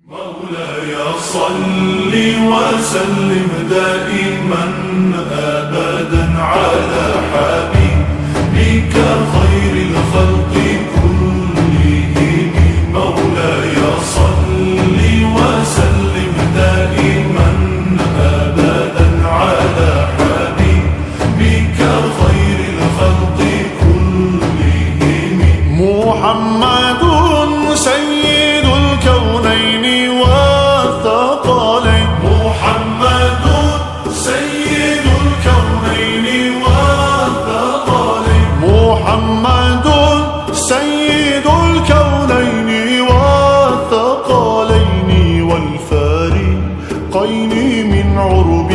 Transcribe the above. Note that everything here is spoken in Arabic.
مولاي صل وسلم دائما أبدا على حبيبك خير الخلق كلهم. مولاي صل وسلم دائما أبدا على حبيبك خير الخلق كلهم. محمد سيد الكونين والثقلين. محمد سيد الكونين والثقلين. محمد سيد الكونين والثقلين والفارقين من عرب